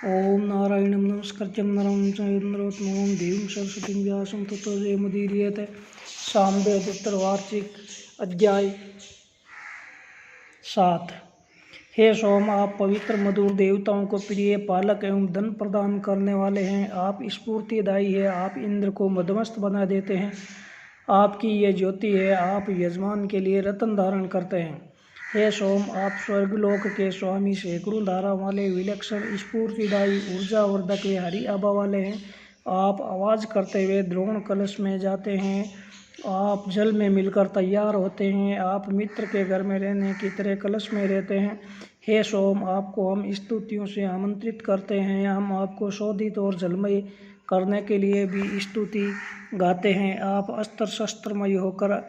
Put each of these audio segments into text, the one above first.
ओम नारायणं नमस्कृत्यं नरं चैव नरोत्तमं देवीं सरस्वतीं व्यासं ततो जयमुदीरयेत्। सामवेद उत्तरवार्षिक अध्याय 7। हे सोम, आप पवित्र मधुर देवताओं को प्रिय पालक एवं धन प्रदान करने वाले हैं। आप स्फूर्तिदायी है, आप इंद्र को मदमस्त बना देते हैं। आपकी ये ज्योति है, आप यजमान के लिए रत्न धारण करते हैं। हे सोम, आप स्वर्गलोक के स्वामी, सैकड़ों धारा वाले विलक्षण स्फूर्तिदायी ऊर्जावर्धक वे हरि आभा वाले हैं। आप आवाज़ करते हुए द्रोण कलश में जाते हैं, आप जल में मिलकर तैयार होते हैं, आप मित्र के घर में रहने की तरह कलश में रहते हैं। हे सोम, आपको हम स्तुतियों से आमंत्रित करते हैं, हम आपको शोधित और जलमय करने के लिए भी स्तुति गाते हैं। आप अस्त्र शस्त्रमय होकर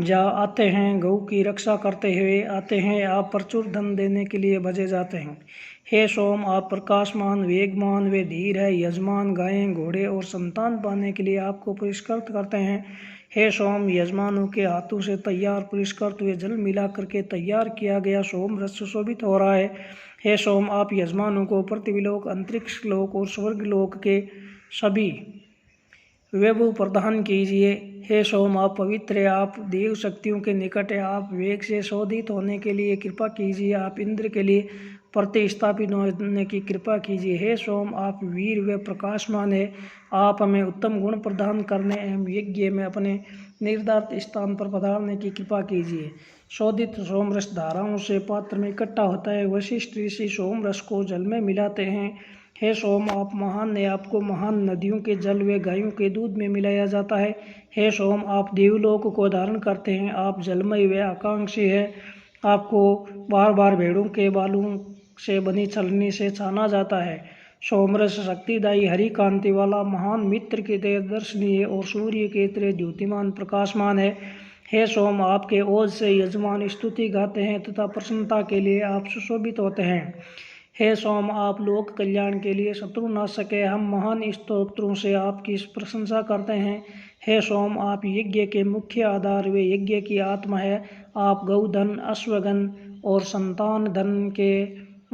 आते हैं, गौ की रक्षा करते हुए आते हैं, आप प्रचुर धन देने के लिए भजे जाते हैं। हे सोम, आप प्रकाशमान, वेगमान वे धीर है, यजमान गायें, घोड़े और संतान पाने के लिए आपको पुरस्कृत करते हैं। हे सोम, यजमानों के हाथों से तैयार पुरस्कृत हुए जल मिला करके तैयार किया गया सोम रस सुशोभित हो रहा है। हे सोम, आप यजमानों को पृथ्वीलोक, अंतरिक्ष लोक और स्वर्गलोक के सभी वैभव प्रदान कीजिए। हे सोम, आप पवित्र है, आप देव शक्तियों के निकट है, आप वेग से शोधित होने के लिए कृपा कीजिए, आप इंद्र के लिए प्रतिस्थापित होने की कृपा कीजिए। हे सोम, आप वीर व प्रकाशमान है, आप हमें उत्तम गुण प्रदान करने एवं यज्ञ में अपने निर्धारित स्थान पर पधारने की कृपा कीजिए। शोधित सोम रस धाराओं से पात्र में इकट्ठा होता है, वशिष्ठ ऋषि सोम रस को जल में मिलाते हैं। हे सोम, आप महान है, आपको महान नदियों के जल व गायों के दूध में मिलाया जाता है। हे सोम, आप देवलोक को धारण करते हैं, आप जलमय व आकांक्षी है, आपको बार बार भेड़ों के बालों से बनी छलनी से छाना जाता है। सोमरस शक्तिदायी हरि कांति वाला महान मित्र की तरह दर्शनीय और सूर्य के तरह द्युतिमान प्रकाशमान है। हे सोम, आपके ओज से यजमान स्तुति गाते हैं तथा प्रसन्नता के लिए आप सुशोभित होते हैं। हे सोम, आप लोक कल्याण के लिए शत्रु नाशक है, हम महान स्तोत्रों से आपकी प्रशंसा करते हैं। हे सोम, आप यज्ञ के मुख्य आधार व यज्ञ की आत्मा है, आप गौधन, अश्वगन और संतान धन के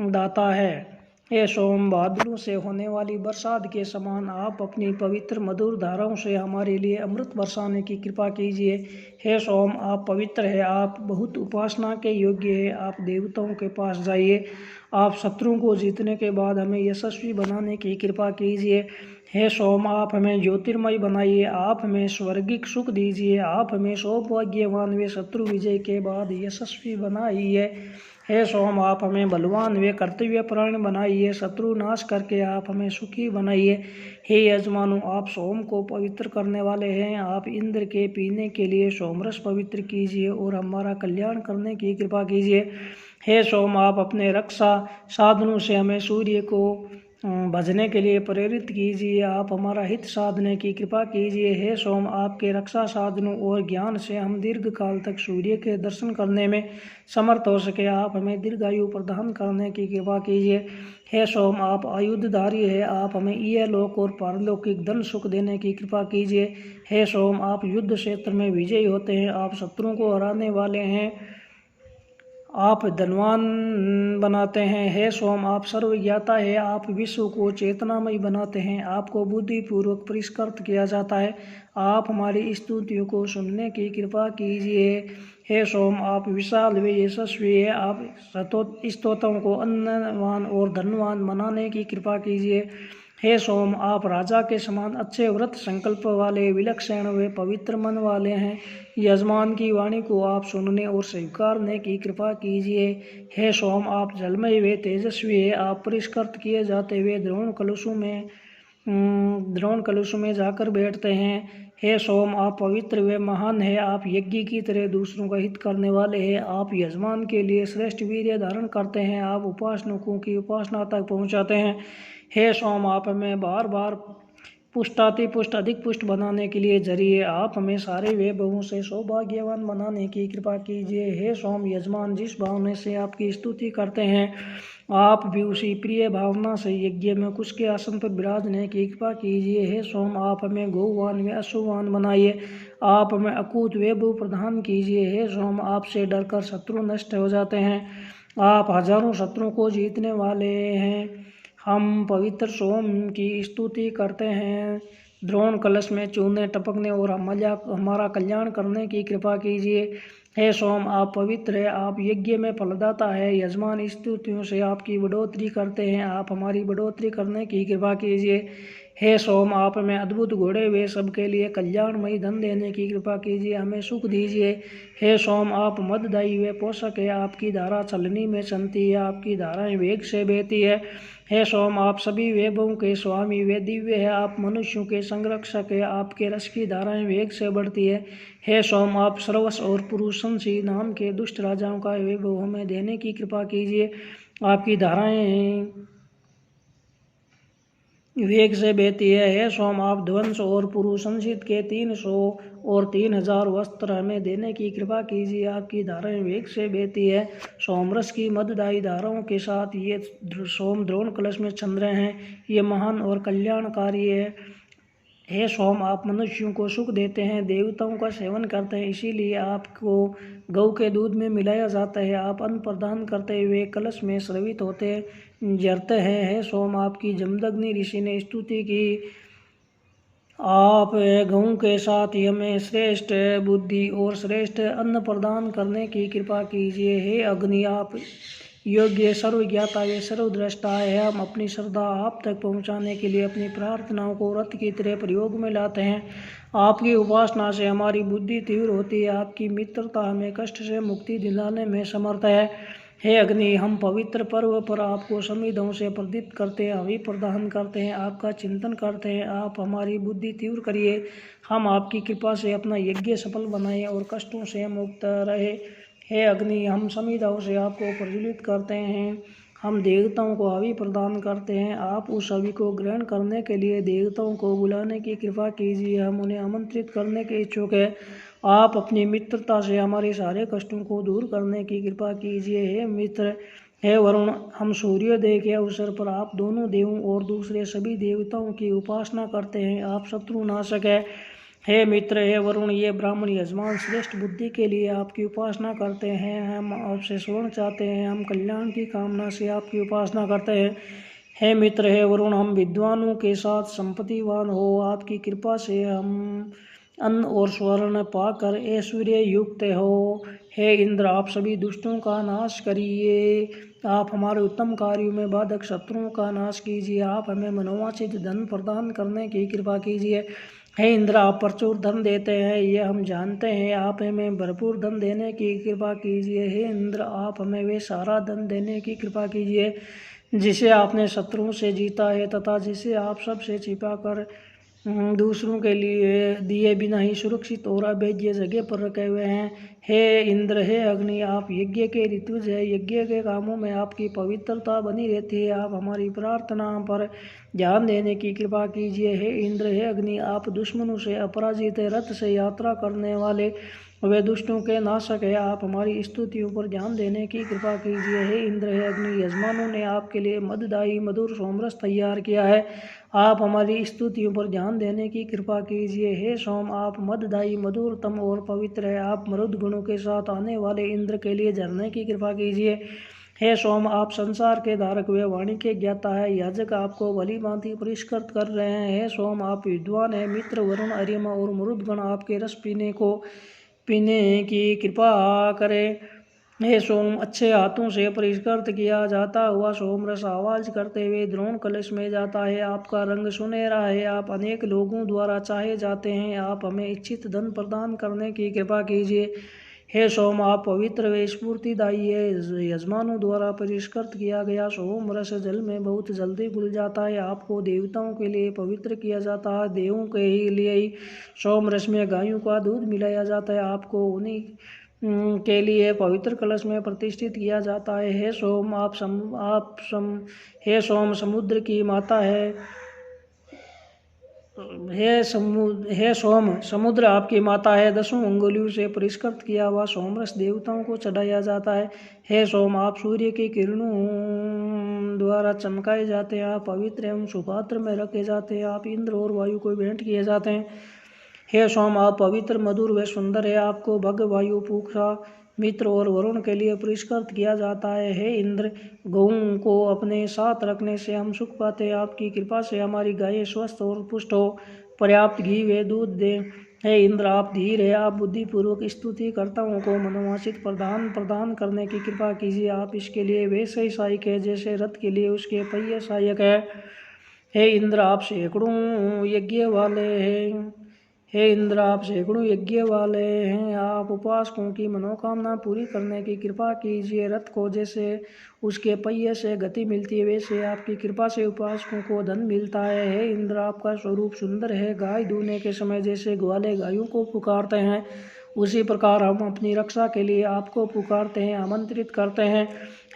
दाता है। हे सोम, बादलों से होने वाली बरसात के समान आप अपनी पवित्र मधुर धाराओं से हमारे लिए अमृत बरसाने की कृपा कीजिए। हे सोम, आप पवित्र है, आप बहुत उपासना के योग्य है, आप देवताओं के पास जाइए, आप शत्रुओं को जीतने के बाद हमें यशस्वी बनाने की कृपा कीजिए। हे सोम, आप हमें ज्योतिर्मय बनाइए, आप हमें स्वर्गिक सुख दीजिए, आप हमें सौभाग्यवान व शत्रु विजय के बाद यशस्वी बनाइए। हे सोम, आप हमें बलवान व कर्तव्यपरायण बनाइए, शत्रु नाश करके आप हमें सुखी बनाइए। हे यजमानों, आप सोम को पवित्र करने वाले हैं, आप इंद्र के पीने के लिए सोमरस पवित्र कीजिए और हमारा कल्याण करने की कृपा कीजिए। हे सोम, आप अपने रक्षा साधनों से हमें सूर्य को भजने के लिए प्रेरित कीजिए, आप हमारा हित साधने की कृपा कीजिए। हे सोम, आपके रक्षा साधनों और ज्ञान से हम दीर्घ काल तक सूर्य के दर्शन करने में समर्थ हो सके, आप हमें दीर्घायु प्रदान करने की कृपा कीजिए। हे सोम, आप आयुधधारी है, आप हमें इहलोक और पारलौकिक धन सुख देने की कृपा कीजिए। हे सोम, आप युद्ध क्षेत्र में विजयी होते हैं, आप शत्रुओं को हराने वाले हैं, आप धनवान बनाते हैं। हे सोम, आप सर्वज्ञाता है, आप विश्व को चेतनामय बनाते हैं, आपको बुद्धिपूर्वक पुरस्कृत किया जाता है, आप हमारी स्तुतियों को सुनने की कृपा कीजिए। हे सोम, आप विशाल व यशस्वी है, आप स्तोत्रों को अन्नवान और धनवान बनाने की कृपा कीजिए। हे सोम, आप राजा के समान अच्छे व्रत संकल्प वाले, विलक्षण व पवित्र मन वाले हैं, यजमान की वाणी को आप सुनने और स्वीकारने की कृपा कीजिए। हे सोम, आप जलमय व तेजस्वी है, आप पुरस्कृत किए जाते हुए द्रोण कलशों में जाकर बैठते हैं। हे सोम, आप पवित्र व महान है, आप यज्ञ की तरह दूसरों का हित करने वाले हैं, आप यजमान के लिए श्रेष्ठ वीर्य धारण करते हैं, आप उपासकों की उपासना तक पहुँचाते हैं। हे सोम, आप हमें बार बार पुष्टातिपुष्ट अधिक पुष्ट बनाने के लिए जरिए, आप हमें सारे वैभवों से सौभाग्यवान बनाने की कृपा कीजिए। हे सोम, यजमान जिस भावना से आपकी स्तुति करते हैं, आप भी उसी प्रिय भावना से यज्ञ में कुश के आसन पर विराजने की कृपा कीजिए। हे सोम, आप हमें गौवान व अश्ववान बनाइए, आप हमें अकूत वैभव प्रदान कीजिए। हे सोम, आपसे डरकर शत्रु नष्ट हो जाते हैं, आप हजारों शत्रुओं को जीतने वाले हैं, हम पवित्र सोम की स्तुति करते हैं। द्रोण कलश में चूने टपकने और हमारा कल्याण करने की कृपा कीजिए। हे सोम, आप पवित्र है, आप यज्ञ में फलदाता है। यजमान स्तुतियों से आपकी बढ़ोतरी करते हैं, आप हमारी बढ़ोतरी करने की कृपा कीजिए। हे सोम, आप हमें अद्भुत घोड़े वे सबके लिए कल्याणमयी धन देने की कृपा कीजिए, हमें सुख दीजिए। हे सोम, आप मददाई वे पोषक है, आपकी धारा चलनी में चलती है, आपकी धाराएं वेग से बहती है। हे सोम, आप सभी वैभवों के स्वामी वे दिव्य है, आप मनुष्यों के संरक्षक है, आपके रस की धाराएं वेग से बढ़ती है। हे सोम, आप सर्वस्व और पुरुषंसी नाम के दुष्ट राजाओं का वैभव हमें देने की कृपा कीजिए, आपकी धाराएं वेग से बहती है। हे सोम, आप ध्वंस और पुरुषंसित के 300 और 3000 वस्त्र हमें देने की कृपा कीजिए, आपकी धाराएं वेग से बहती है। सोमरस की मददाई धाराओं के साथ ये सोम द्रोण कलश में चल रहे हैं, ये महान और कल्याणकारी है। हे सोम, आप मनुष्यों को सुख देते हैं, देवताओं का सेवन करते हैं, इसीलिए आपको गऊ के दूध में मिलाया जाता है। आप अन्न प्रदान करते हुए कलश में स्रवित होते जरते हैं। हे सोम, आपकी जमदग्नि ऋषि ने स्तुति की, आप गऊ के साथ ही हमें श्रेष्ठ बुद्धि और श्रेष्ठ अन्न प्रदान करने की कृपा कीजिए। हे अग्नि, आप योग्य सर्वज्ञाता वे सर्वद्रष्टा है, हम अपनी श्रद्धा आप तक पहुंचाने के लिए अपनी प्रार्थनाओं को रथ की तरह प्रयोग में लाते हैं। आपकी उपासना से हमारी बुद्धि तीव्र होती है, आपकी मित्रता हमें कष्ट से मुक्ति दिलाने में समर्थ है। हे अग्नि, हम पवित्र पर्व पर आपको समिधों से प्रदीप्त करते हैं, हवि प्रदान करते हैं, आपका चिंतन करते हैं, आप हमारी बुद्धि तीव्र करिए, हम आपकी कृपा से अपना यज्ञ सफल बनाएं और कष्टों से मुक्त रहे। हे अग्नि, हम समिधाओं से आपको प्रज्वलित करते हैं, हम देवताओं को हवि प्रदान करते हैं, आप उस हवि को ग्रहण करने के लिए देवताओं को बुलाने की कृपा कीजिए, हम उन्हें आमंत्रित करने के इच्छुक हैं। आप अपनी मित्रता से हमारे सारे कष्टों को दूर करने की कृपा कीजिए। हे मित्र, हे वरुण, हम सूर्योदय के अवसर पर आप दोनों देवों और दूसरे सभी देवताओं की उपासना करते हैं, आप शत्रु नाशक है। हे मित्र, हे वरुण, ये ब्राह्मण यजमान श्रेष्ठ बुद्धि के लिए आपकी उपासना करते हैं, हम आपसे स्वर्ण चाहते हैं, हम कल्याण की कामना से आपकी उपासना करते हैं। हे मित्र, हे वरुण, हम विद्वानों के साथ संपत्तिवान हो, आपकी कृपा से हम अन्न और स्वर्ण पाकर ऐश्वर्य युक्त हो। हे इंद्र, आप सभी दुष्टों का नाश करिए, आप हमारे उत्तम कार्यों में बाधक शत्रुओं का नाश कीजिए, आप हमें मनोवांछित धन प्रदान करने की कृपा कीजिए। हे इंद्र, आप प्रचुर धन देते हैं, ये हम जानते हैं, आप हमें भरपूर धन देने की कृपा कीजिए। हे इंद्र, आप हमें वे सारा धन देने की कृपा कीजिए जिसे आपने शत्रुओं से जीता है तथा जिसे आप सबसे छिपा कर दूसरों के लिए दिए बिना ही सुरक्षित और अभेद्य जगह पर रखे हुए हैं। हे इंद्र, हे अग्नि, आप यज्ञ के ऋतुज है, यज्ञ के कामों में आपकी पवित्रता बनी रहती है, आप हमारी प्रार्थना पर ध्यान देने की कृपा कीजिए। हे इंद्र, हे अग्नि, आप दुश्मनों से अपराजित रथ से यात्रा करने वाले वे दुष्टों के नाशक है, आप हमारी स्तुतियों पर ध्यान देने की कृपा कीजिए। हे इंद्र, हे अग्नि, यजमानों ने आपके लिए मददाई मधुर सोमरस तैयार किया है, आप हमारी स्तुतियों पर ध्यान देने की कृपा कीजिए। हे सोम, आप मददाई मधुरतम और पवित्र है, आप मरुद गुणों के साथ आने वाले इंद्र के लिए झरने की कृपा कीजिए। हे सोम, आप संसार के धारक वे वाणी के ज्ञाता है, याजक आपको भली भांति पुरस्कृत कर रहे हैं। हे सोम, आप विद्वान है, मित्र वरुण अर्यमा और मरुदगण आपके रस पीने की कृपा करें। हे सोम, अच्छे हाथों से परिष्कृत किया जाता हुआ सोमरस आवाज करते हुए द्रोण कलश में जाता है, आपका रंग सुनहरा है, आप अनेक लोगों द्वारा चाहे जाते हैं, आप हमें इच्छित धन प्रदान करने की कृपा कीजिए। हे सोम, आप पवित्र व स्फूर्तिदायी है, यजमानों द्वारा परिष्कृत किया गया सोम रस जल में बहुत जल्दी घुल जाता है, आपको देवताओं के लिए पवित्र किया जाता है, देवों के लिए ही सोम रस में गायों का दूध मिलाया जाता है, आपको उन्हीं के लिए पवित्र कलश में प्रतिष्ठित किया जाता है। हे सोम, हे सोम, समुद्र की माता है, हे सोम, समुद्र आपकी माता है, 10 अंगुलियों से परिष्कृत किया हुआ सोमरस देवताओं को चढ़ाया जाता है। हे सोम, आप सूर्य की किरणों द्वारा चमकाए जाते हैं, आप पवित्र एवं सुपात्र में रखे जाते हैं, आप इंद्र और वायु को भेंट किए जाते हैं। हे सोम, आप पवित्र मधुर व सुंदर है, आपको भग वायु पूषा मित्र और वरुण के लिए पुरस्कृत किया जाता है। हे इंद्र, गौओं को अपने साथ रखने से हम सुख पाते हैं। आपकी कृपा से हमारी गायें स्वस्थ और पुष्ट हो, पर्याप्त घी व दूध दें। हे इंद्र, आप धीर है, आप बुद्धिपूर्वक स्तुतिकर्ताओं को मनोवांछित प्रदान करने की कृपा कीजिए। आप इसके लिए वैसे ही सहायक है जैसे रथ के लिए उसके पहिए सहायक है। हे इंद्र, आप सैकड़ों यज्ञ वाले हैं। हे इंद्र, आप सैकड़ों यज्ञ वाले हैं। आप उपासकों की मनोकामना पूरी करने की कृपा कीजिए। रथ को जैसे उसके पहिए से गति मिलती है, वैसे आपकी कृपा से उपासकों को धन मिलता है। हे इंद्र, आपका स्वरूप सुंदर है। गाय दूहने के समय जैसे ग्वाले गायों को पुकारते हैं, उसी प्रकार हम अपनी रक्षा के लिए आपको पुकारते हैं, आमंत्रित करते हैं।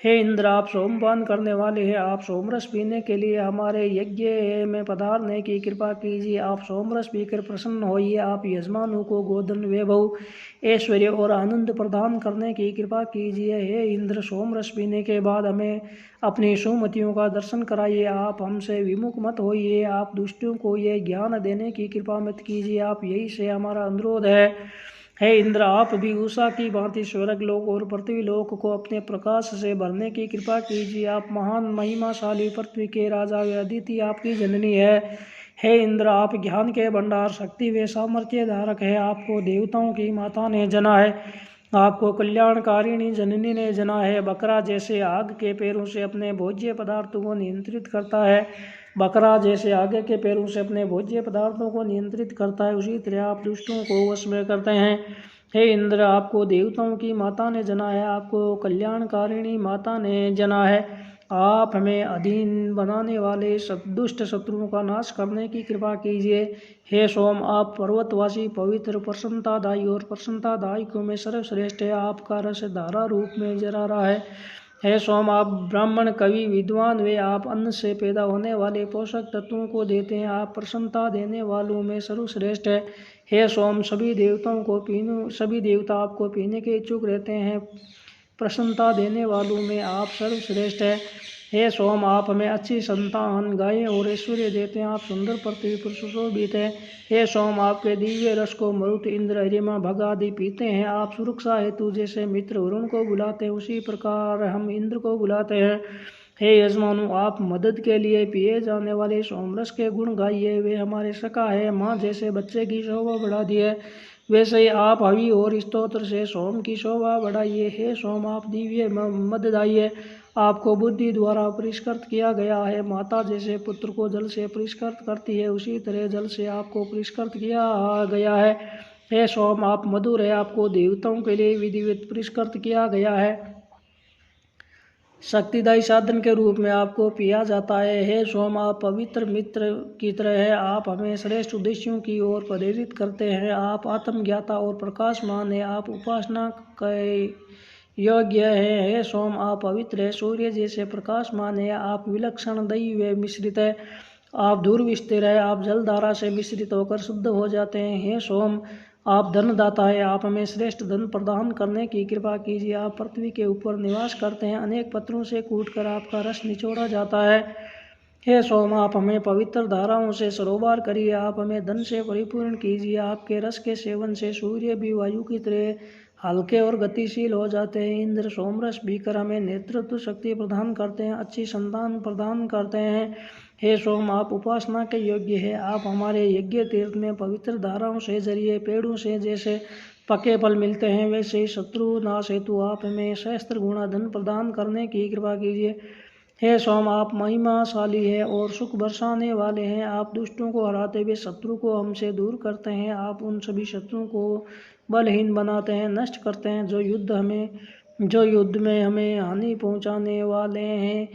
हे इंद्र, आप सोमपान करने वाले हैं। आप सोमरस पीने के लिए हमारे यज्ञ में पधारने की कृपा कीजिए। आप सोमरस पीकर प्रसन्न होइए। आप यजमानों को गोधन, वैभव, ऐश्वर्य और आनंद प्रदान करने की कृपा कीजिए। हे इंद्र, सोमरस पीने के बाद हमें अपनी सुमतियों का दर्शन कराइए। आप हमसे विमुख मत होइए। आप दुष्टों को ये ज्ञान देने की कृपा मत कीजिए। आप यही से हमारा अनुरोध है। हे इंद्र, आप भी उषा की भांति स्वर्ग लोक और पृथ्वी लोक को अपने प्रकाश से भरने की कृपा कीजिए। आप महान महिमाशाली पृथ्वी के राजा व अदिति आपकी जननी है। हे इंद्र, आप ज्ञान के भंडार, शक्ति व सामर्थ्य धारक है। आपको देवताओं की माता ने जना है, आपको कल्याणकारिणी जननी ने जना है। बकरा जैसे आग के पैरों से अपने भोज्य पदार्थों को नियंत्रित करता है, बकरा जैसे आगे के पैरों से अपने भोज्य पदार्थों को नियंत्रित करता है, उसी तरह आप दुष्टों को वश में करते हैं। हे इंद्र, आपको देवताओं की माता ने जना है, आपको कल्याणकारिणी माता ने जना है। आप हमें अधीन बनाने वाले दुष्ट शत्रुओं का नाश करने की कृपा कीजिए। हे सोम, आप पर्वतवासी, पवित्र, प्रसन्नतादायी और प्रसन्नतादायकों में सर्वश्रेष्ठ है। आपका रस धारा रूप में जरा रहा है। हे सोम, आप ब्राह्मण, कवि, विद्वान वे आप अन्न से पैदा होने वाले पोषक तत्वों को देते हैं। आप प्रसन्नता देने वालों में सर्वश्रेष्ठ है। हे सोम, सभी देवता आपको पीने के इच्छुक रहते हैं। प्रसन्नता देने वालों में आप सर्वश्रेष्ठ है। हे सोम, आप हमें अच्छी संतान, गायें और ऐश्वर्य देते हैं। आप सुंदर पृथ्वी पर सुशोभित हैं। हे सोम, आपके दिव्य रस को मरुत, इंद्र, अरिमा, भग आदि पीते हैं। आप सुरक्षा हेतु जैसे मित्र वरुण को बुलाते हैं, उसी प्रकार हम इंद्र को बुलाते हैं। हे यजमानों, आप मदद के लिए पिए जाने वाले सोमरस के गुण गाइए। वे हमारे सखा है। माँ जैसे बच्चे की शोभा बढ़ाती है, वैसे ही आप हवि और स्तोत्र से सोम की शोभा बढ़ाइए। हे सोम, आप दिव्य मददाई है। आपको बुद्धि द्वारा पुरस्कृत किया गया है। माता जैसे पुत्र को जल से पुरस्कृत करती है, उसी तरह जल से आपको पुरस्कृत किया गया है। हे सोम, आप मधुर है। आपको देवताओं के लिए विधिवत पुरस्कृत किया गया है। शक्तिदायी साधन के रूप में आपको पिया जाता है। हे सोम, आप पवित्र मित्र की तरह है। आप हमें श्रेष्ठ उद्देश्यों की ओर प्रेरित करते हैं। आप आत्मज्ञाता और प्रकाशमान है। आप उपासना के योग्य है। हे सोम, आप पवित्र है, सूर्य जैसे प्रकाशमान है। आप विलक्षण, दई व मिश्रित है। आप ध्रुव स्थिर है। आप जलधारा से मिश्रित होकर शुद्ध हो जाते हैं। हे सोम, आप धनदाता है। आप हमें श्रेष्ठ धन प्रदान करने की कृपा कीजिए। आप पृथ्वी के ऊपर निवास करते हैं। अनेक पत्रों से कूटकर आपका रस निचोड़ा जाता है। हे सोम, आप हमें पवित्र धाराओं से सरोवर करिए। आप हमें धन से परिपूर्ण कीजिए। आपके रस के सेवन से सूर्य भी वायु की तरह हल्के और गतिशील हो जाते हैं। इंद्र सोमरस पीकर हमें नेतृत्व शक्ति प्रदान करते हैं, अच्छी संतान प्रदान करते हैं। हे सोम, आप उपासना के योग्य है। आप हमारे यज्ञ तीर्थ में पवित्र धाराओं से जरिए पेड़ों से जैसे पके फल मिलते हैं, वैसे ही शत्रु नाश हेतु आप हमें सहस्त्र गुणा धन प्रदान करने की कृपा कीजिए। हे सोम, आप महिमाशाली है और सुख बरसाने वाले हैं। आप दुष्टों को हराते हुए शत्रु को हमसे दूर करते हैं। आप उन सभी शत्रुओं को बलहीन बनाते हैं, नष्ट करते हैं जो युद्ध में हमें हानि पहुंचाने वाले हैं।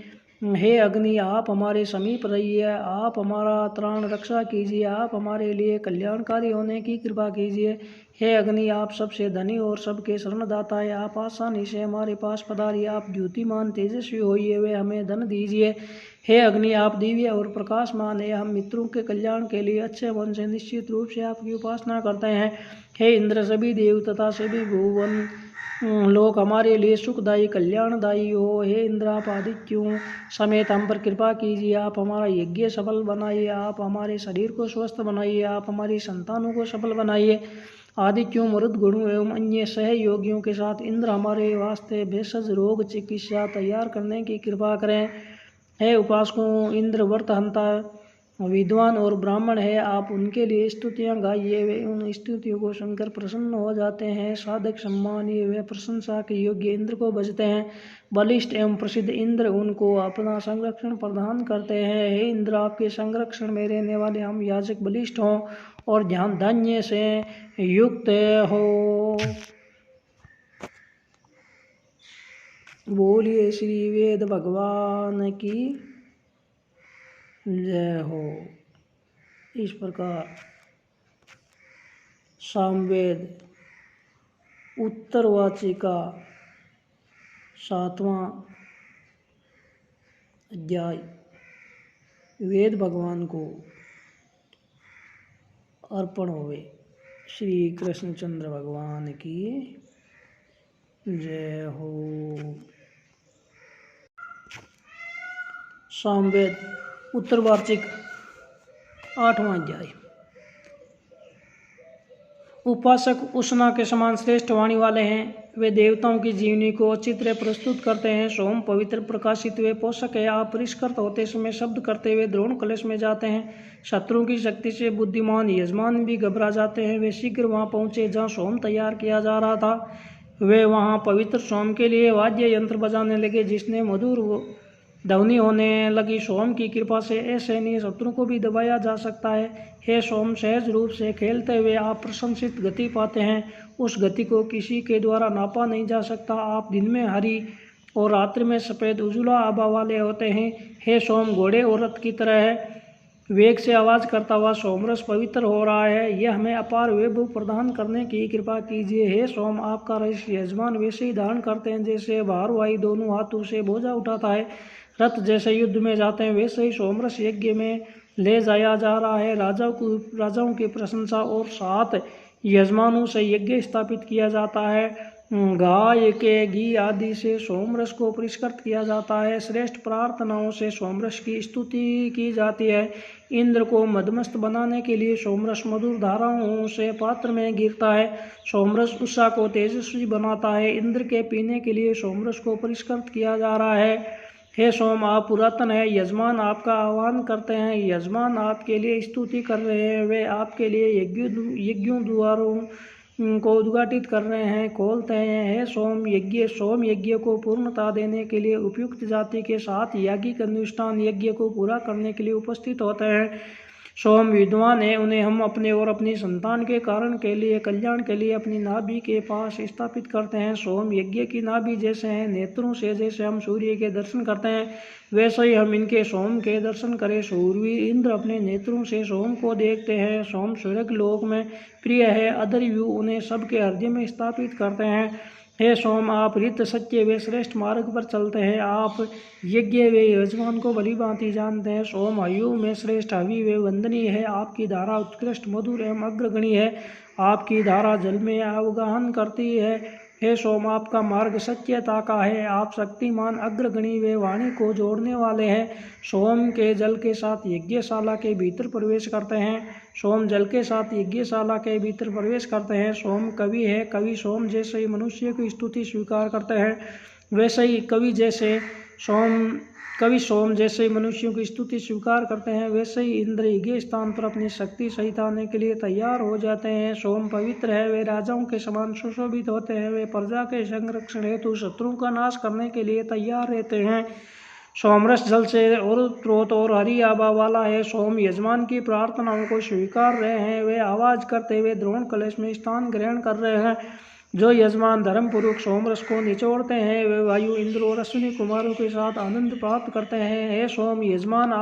हे अग्नि, आप हमारे समीप रहिए। आप हमारा त्राण रक्षा कीजिए। आप हमारे लिए कल्याणकारी होने की कृपा कीजिए। हे अग्नि, आप सबसे धनी और सबके शरणदाता है। आप आसानी से हमारे पास पधारिए। आप द्युतिमान तेजस्वी होइए वे हमें धन दीजिए। हे अग्नि, आप दिव्य और प्रकाशमान है। हम मित्रों के कल्याण के लिए अच्छे मन से निश्चित रूप से आपकी उपासना करते हैं। हे इंद्र, सभी देव तथा सभी भुवन लोग हमारे लिए सुखदायी कल्याणदायी हो। हे इंद्र, आप आदित्यों समेत हम पर कृपा कीजिए। आप हमारा यज्ञ सफल बनाइए। आप हमारे शरीर को स्वस्थ बनाइए। आप हमारी संतानों को सफल बनाइए। आदित्यों मरुद गुणों एवं अन्य सहयोगियों के साथ इंद्र हमारे वास्ते भेषज रोग चिकित्सा तैयार करने की कृपा करें। हे उपासकों, इंद्र व्रत हंता विद्वान और ब्राह्मण है, आप उनके लिए स्तुतियाँ गाइए, वे उन स्तुतियों को सुनकर प्रसन्न हो जाते हैं। साधक सम्मानीय वे प्रशंसा के योग्य इंद्र को भजते हैं। बलिष्ठ एवं प्रसिद्ध इंद्र उनको अपना संरक्षण प्रदान करते हैं। हे इंद्र, आपके संरक्षण में रहने वाले हम याजक बलिष्ठ हों और ध्यान धान्य से युक्त हो। बोलिए श्री वेद भगवान की जय हो। इस प्रकार सामवेद उत्तरवाची का 7वां अध्याय वेद भगवान को अर्पण हुए। श्री कृष्णचंद्र भगवान की जय हो। सामवेद उत्तरवार्षिक 8वां अध्याय। उपासक उष्णा के समान श्रेष्ठ वाणी वाले हैं, वे देवताओं की जीवनी को अच्छी तरह प्रस्तुत करते हैं। सोम पवित्र प्रकाशित वे पोषक है, आप परिष्कृत होते समय शब्द करते हुए द्रोण कलश में जाते हैं। शत्रुओं की शक्ति से बुद्धिमान यजमान भी घबरा जाते हैं। वे शीघ्र वहां पहुंचे जहां सोम तैयार किया जा रहा था। वे वहां पवित्र सोम के लिए वाद्य यंत्र बजाने लगे, जिसने मधुर ध्वनि होने लगी। सोम की कृपा से असहनीय शत्रु को भी दबाया जा सकता है। हे सोम, सहज रूप से खेलते हुए आप प्रशंसित गति पाते हैं। उस गति को किसी के द्वारा नापा नहीं जा सकता। आप दिन में हरी और रात्रि में सफ़ेद उज्ज्वला आभा वाले होते हैं। हे सोम, घोड़े और रथ की तरह है वेग से आवाज़ करता हुआ सोमरस पवित्र हो रहा है। यह हमें अपार वैभव प्रदान करने की कृपा कीजिए। हे सोम, आपका रस यजमान वैसे ही धारण करते हैं जैसे भारवाही दोनों हाथों से बोझा उठाता है। रथ जैसे युद्ध में जाते हैं वैसे ही सोमरस यज्ञ में ले जाया जा रहा है। राजाओं की प्रशंसा और 7 यजमानों से यज्ञ स्थापित किया जाता है। गाय के घी आदि से सोमरस को परिष्कृत किया जाता है। श्रेष्ठ प्रार्थनाओं से सोमरस की स्तुति की जाती है। इंद्र को मदमस्त बनाने के लिए सोमरस मधुर धाराओं से पात्र में गिरता है। सोमरस उषा को तेजस्वी बनाता है। इंद्र के पीने के लिए सोमरस को परिष्कृत किया जा रहा है। हे सोम, आप पुरातन है, यजमान आपका आह्वान करते हैं। यजमान आपके लिए स्तुति कर रहे हैं, वे आपके लिए यज्ञों द्वारों को उद्घाटित कर रहे हैं, खोलते हैं। हे सोम यज्ञ को पूर्णता देने के लिए उपयुक्त जाति के 7 याज्ञिक अनुष्ठान यज्ञ को पूरा करने के लिए उपस्थित होते हैं। सोम विद्वान है, उन्हें हम अपने और अपनी संतान के कारण के लिए कल्याण के लिए अपनी नाभि के पास स्थापित करते हैं। सोम यज्ञ की नाभि जैसे हैं, नेत्रों से जैसे हम सूर्य के दर्शन करते हैं वैसे ही हम इनके सोम के दर्शन करें। सूर्यवीर इंद्र अपने नेत्रों से सोम को देखते हैं। सोम स्वर्ग लोक में प्रिय है, अधरव्यू उन्हें सबके हृदय में स्थापित करते हैं। हे सोम, आप रित सत्य वे श्रेष्ठ मार्ग पर चलते हैं। आप यज्ञ वे यजमान को भली भांति जानते हैं। सोम आयु में श्रेष्ठ हवि वे वंदनीय है। आपकी धारा उत्कृष्ट मधुर एवं अग्रगणी है। आपकी धारा जल में अवगाहन करती है। हे सोम, आपका मार्ग सत्यता का है। आप शक्तिमान अग्रगणी वे वाणी को जोड़ने वाले हैं। सोम के जल के साथ यज्ञशाला के भीतर प्रवेश करते हैं। सोम जल के साथ यज्ञशाला के भीतर प्रवेश करते हैं। सोम कवि है, कवि सोम जैसे ही मनुष्य की स्तुति स्वीकार करते हैं वैसे ही कवि सोम जैसे मनुष्यों की स्तुति स्वीकार करते हैं वैसे ही इंद्र यज्ञ स्थान पर अपनी शक्ति सहित आने के लिए तैयार हो जाते हैं। सोम पवित्र है, वे राजाओं के समान सुशोभित होते हैं। वे प्रजा के संरक्षण हेतु शत्रुओं का नाश करने के लिए तैयार रहते हैं। सोमरस जल से और स्रोत और हरी आभा वाला है। सोम यजमान की प्रार्थनाओं को स्वीकार रहे हैं। वे आवाज करते हुए द्रोण कलश में स्थान ग्रहण कर रहे हैं। जो यजमान धर्मपूर्वक सोमरस को निचोड़ते हैं वे वायु इंद्र और अश्विनी कुमारों के साथ आनंद प्राप्त करते हैं। हे सोम, यजमान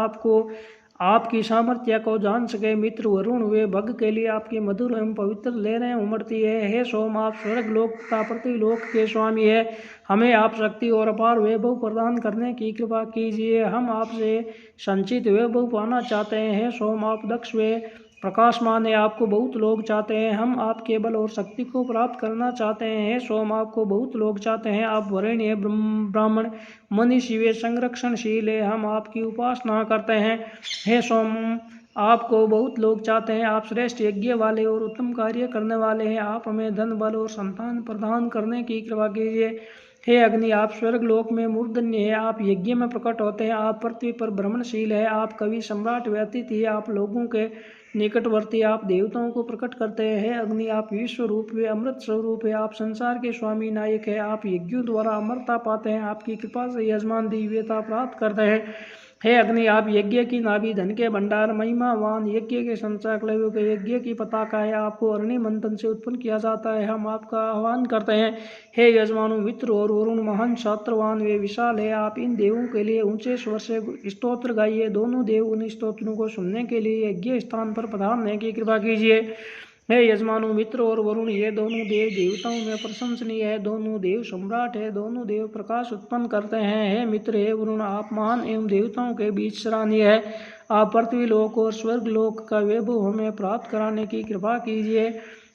आपकी सामर्थ्य को जान सके। मित्र वरुण वे भग के लिए आपकी मधुर एवं पवित्र लहरें उमड़ती है। हे सोम, आप स्वर्ग लोक तथा पृथ्वीलोक के स्वामी है। हमें आप शक्ति और अपार वैभव प्रदान करने की कृपा कीजिए। हम आपसे संचित वैभव पाना चाहते हैं। हे सोम, आप दक्ष वे प्रकाशमान है, आपको बहुत लोग चाहते हैं। हम आपके बल और शक्ति को प्राप्त करना चाहते हैं। हे सोम, आपको बहुत लोग चाहते हैं। आप वरेण्य ब्राह्मण मनीषी वे संरक्षणशील है, हम आपकी उपासना करते हैं। हे सोम, आपको बहुत लोग चाहते हैं। आप श्रेष्ठ यज्ञ वाले और उत्तम कार्य करने वाले हैं। आप हमें धन बल और संतान प्रदान करने की कृपा कीजिए। हे अग्नि, आप स्वर्ग लोक में मूर्धन्य है। आप यज्ञ में प्रकट होते हैं। आप पृथ्वी पर भ्रमणशील है। आप कवि सम्राट व्यतीत है। आप लोगों के निकटवर्ती, आप देवताओं को प्रकट करते हैं। हे अग्नि, आप विश्व रूप वे अमृत स्वरूप है। आप संसार के स्वामी नायक है। आप यज्ञों द्वारा अमरता पाते हैं। आपकी कृपा से यजमान दिव्यता प्राप्त करते हैं। हे अग्नि, आप यज्ञ की नाभि, धन के भंडार, महिमावान यज्ञ के संचालक के यज्ञ की पताका है। आपको अग्नि मंथन से उत्पन्न किया जाता है। हम आपका आह्वान करते हैं। हे यजमानो, मित्र और वरुण महान छात्रवान वे विशाल है। आप इन देवों के लिए ऊंचे स्वर से स्तोत्र गाइए। दोनों देव उन स्तोत्रों को सुनने के लिए यज्ञ स्थान पर पधारने की कृपा कीजिए। हे यजमानो, मित्र और वरुण, ये दोनों देव देवताओं में प्रशंसनीय है। दोनों देव सम्राट है। दोनों देव प्रकाश उत्पन्न करते हैं। हे मित्र, हे वरुण, आप महान एवं देवताओं के बीच सराहनीय है। आप पृथ्वी लोक और स्वर्ग लोक का वैभव हमें प्राप्त कराने की कृपा कीजिए।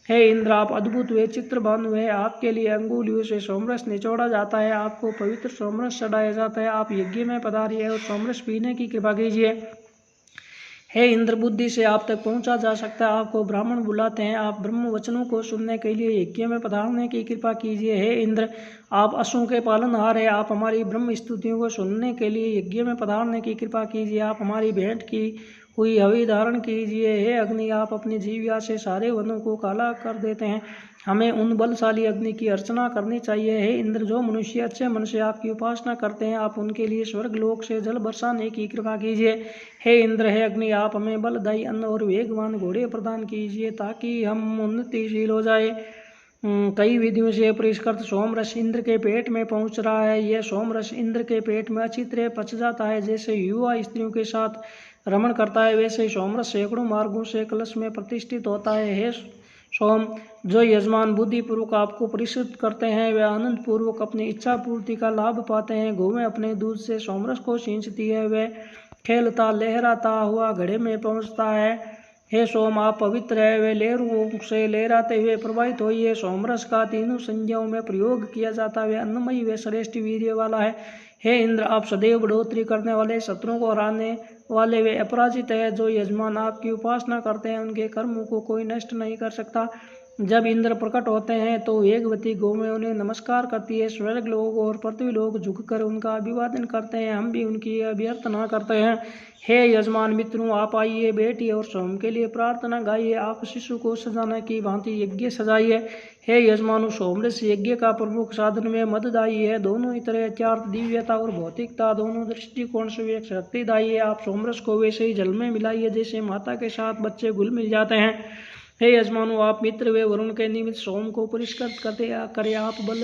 हे इंद्र, आप अद्भुत वे चित्र भानु है। आपके लिए अंगुलियों से सोमरस निचोड़ा जाता है। आपको पवित्र सोमरस चढ़ाया जाता है। आप यज्ञ में पधारिए और सोमरस पीने की कृपा कीजिए। हे इंद्र, बुद्धि से आप तक पहुंचा जा सकता है। आपको ब्राह्मण बुलाते हैं। आप ब्रह्म वचनों को सुनने के लिए यज्ञ में पधारने की कृपा कीजिए। हे इंद्र, आप अश्वों के पालनहार है। आप हमारी ब्रह्म स्तुतियों को सुनने के लिए यज्ञ में पधारने की कृपा कीजिए। आप हमारी भेंट की हुई हवि धारण कीजिए। हे अग्नि, आप अपनी जीविया से सारे वनों को काला कर देते हैं। हमें उन बलशाली अग्नि की अर्चना करनी चाहिए। हे इंद्र, जो मनुष्य अच्छे मन से आपकी उपासना करते हैं, आप उनके लिए स्वर्ग लोक से जल बरसाने की कृपा कीजिए। हे इंद्र, हे अग्नि, आप हमें बलदायी अन्न और वेगवान घोड़े प्रदान कीजिए ताकि हम उन्नतिशील हो जाए। कई विधियों से परिष्कृत सोमरस इंद्र के पेट में पहुंच रहा है। यह सोमरस इंद्र के पेट में अच्छी तरह पच जाता है। जैसे युवा स्त्रियों के साथ रमण करता है, वैसे ही सोमरस सैकड़ों मार्गों से कलश में प्रतिष्ठित होता है। हे सोम, जो यजमान बुद्धिपूर्वक आपको परिशुद्ध करते हैं, वे आनंद पूर्वक अपनी इच्छा पूर्ति का लाभ पाते हैं। गौवें अपने दूध से सोमरस को सींचती है। वे खेलता लहराता हुआ घड़े में पहुंचता है। हे सोम, आप पवित्र है। वे लहरों से लहराते हुए प्रवाहित होइए। सोमरस का तीनों संज्ञाओं में प्रयोग किया जाता है। वे अन्नमयी वे श्रेष्ठ वीर्य वाला है। हे इंद्र, आप सदैव बढ़ोतरी करने वाले, शत्रुओं को हराने वाले वे अपराजित है। जो यजमान आपकी उपासना करते हैं, उनके कर्मों को कोई नष्ट नहीं कर सकता। जब इंद्र प्रकट होते हैं तो वेगवती गौवें उन्हें नमस्कार करती है। स्वर्ग लोग और पृथ्वी लोग झुककर उनका अभिवादन करते हैं। हम भी उनकी अभ्यर्थना करते हैं। हे यजमान मित्रों, आप आइए, बैठिए और सोम के लिए प्रार्थना गाइए। आप शिशु को सजाने की भांति यज्ञ सजाइए। हे यजमानु, सोमरस यज्ञ का प्रमुख साधन में मददायी है। दोनों ही तरह अत्यार्थ दिव्यता और भौतिकता दोनों दृष्टिकोण से एक शक्तिदायी है। आप सोमरस को वैसे ही जल में मिलाइए जैसे माता के साथ बच्चे घुल मिल जाते हैं। हे यजमानो, आप मित्र वे वरुण के निमित्त सोम को परिष्कृत करें। आप बल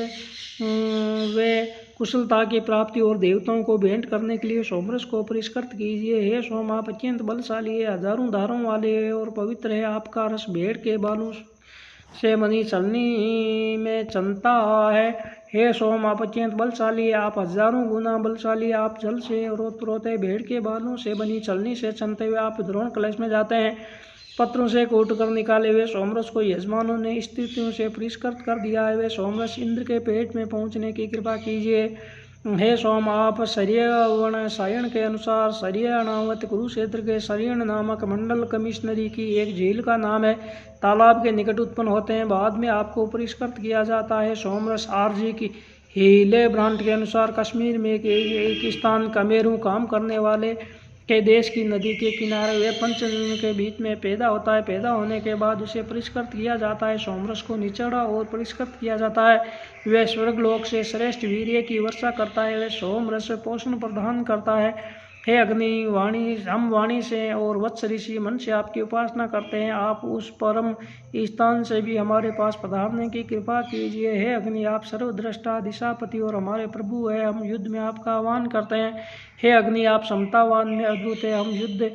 वे कुशलता की प्राप्ति और देवताओं को भेंट करने के लिए सोमरस को परिष्कृत कीजिए। हे सोम, आप अत्यंत बलशाली है, हजारों धारों वाले है और पवित्र है। आपका रस भेड़ के बालों से बनी छलनी में चलता है। हे सोम, आप अत्यंत बलशाली है। आप हजारों गुना बलशाली। आप जल से रोते भेड़ के बालों से बनी छलनी से चलते हुए आप द्रोण कलश में जाते हैं। पत्रों से कूट कर निकाले हुए सोमरस को यजमानों ने स्थितियों से परिष्कृत कर दिया है। वे सोमरस इंद्र के पेट में पहुंचने की कृपा कीजिए। हे सोम, आप शर्यवण सायण के अनुसार शर्यणावत कुरुक्षेत्र के शर्यण नामक मंडल कमिश्नरी की एक झील का नाम है, तालाब के निकट उत्पन्न होते हैं। बाद में आपको परिष्कृत किया जाता है। सोमरस आरजी की हीले ब्रांड के अनुसार कश्मीर में एक स्थान कमेरू काम करने वाले के देश की नदी के किनारे वे पंचजन्य के बीच में पैदा होता है। पैदा होने के बाद उसे परिष्कृत किया जाता है। सोमरस को निचोड़ा और परिष्कृत किया जाता है। वह स्वर्गलोक से श्रेष्ठ वीर्य की वर्षा करता है। वह सोमरस पोषण प्रदान करता है। हे अग्नि, हम वाणी से और वत्स ऋषि मन से आपकी उपासना करते हैं। आप उस परम स्थान से भी हमारे पास पधारने की कृपा कीजिए। हे अग्नि, आप सर्वद्रष्टा, दिशापति और हमारे प्रभु है। हम युद्ध में आपका आह्वान करते हैं। हे अग्नि, आप समतावान में अद्भुत है। हम युद्ध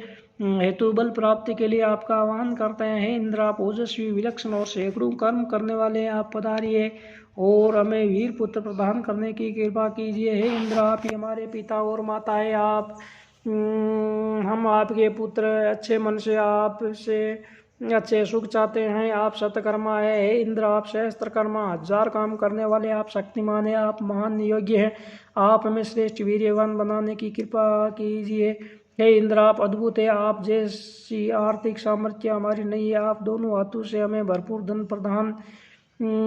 हेतु बल प्राप्ति के लिए आपका आह्वान करते हैं। हे इंद्र, आप ओजस्वी, विलक्षण और सैकड़ों कर्म करने वाले हैं। आप पधारिए और हमें वीर पुत्र प्रदान करने की कृपा कीजिए। हे इंद्र, आप ही हमारे पिता और माता है। हम आपके पुत्र अच्छे मन से आपसे अच्छे सुख चाहते हैं। आप सतकर्मा है। हे इंद्र, आप सहस्त्रकर्मा, हजार काम करने वाले, आप शक्तिमान है। आप महान योग्य हैं। आप हमें श्रेष्ठ वीर्यवान बनाने की कृपा कीजिए। हे इंद्र, आप अद्भुत है, आप जैसी आर्थिक सामर्थ्य हमारी नहीं है। आप दोनों हाथों से हमें भरपूर धन प्रदान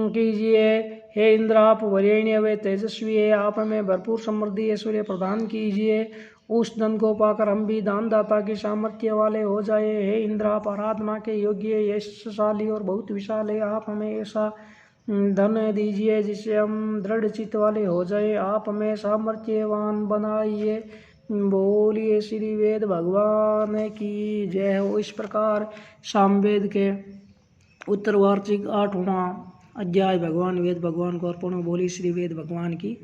कीजिए। हे इंद्र, आप वरेण्य व तेजस्वी है, आप हमें भरपूर समृद्धि ऐश्वर्य प्रदान कीजिए। उस धन को पाकर हम भी दानदाता की सामर्थ्य वाले हो जाए। हे इंद्र, आप आराधना के योग्य, यशशाली और बहुत विशाल है, आप हमें ऐसा धन दीजिए जिससे हम दृढ़ चित्त वाले हो जाए। आप हमें सामर्थ्यवान बनाइए। बोलिए श्री वेद भगवान की जय हो। इस प्रकार सामवेद के उत्तरवार्षिक 8वां अध्याय भगवान वेद भगवान को अर्पण हो। बोली श्री वेद भगवान की।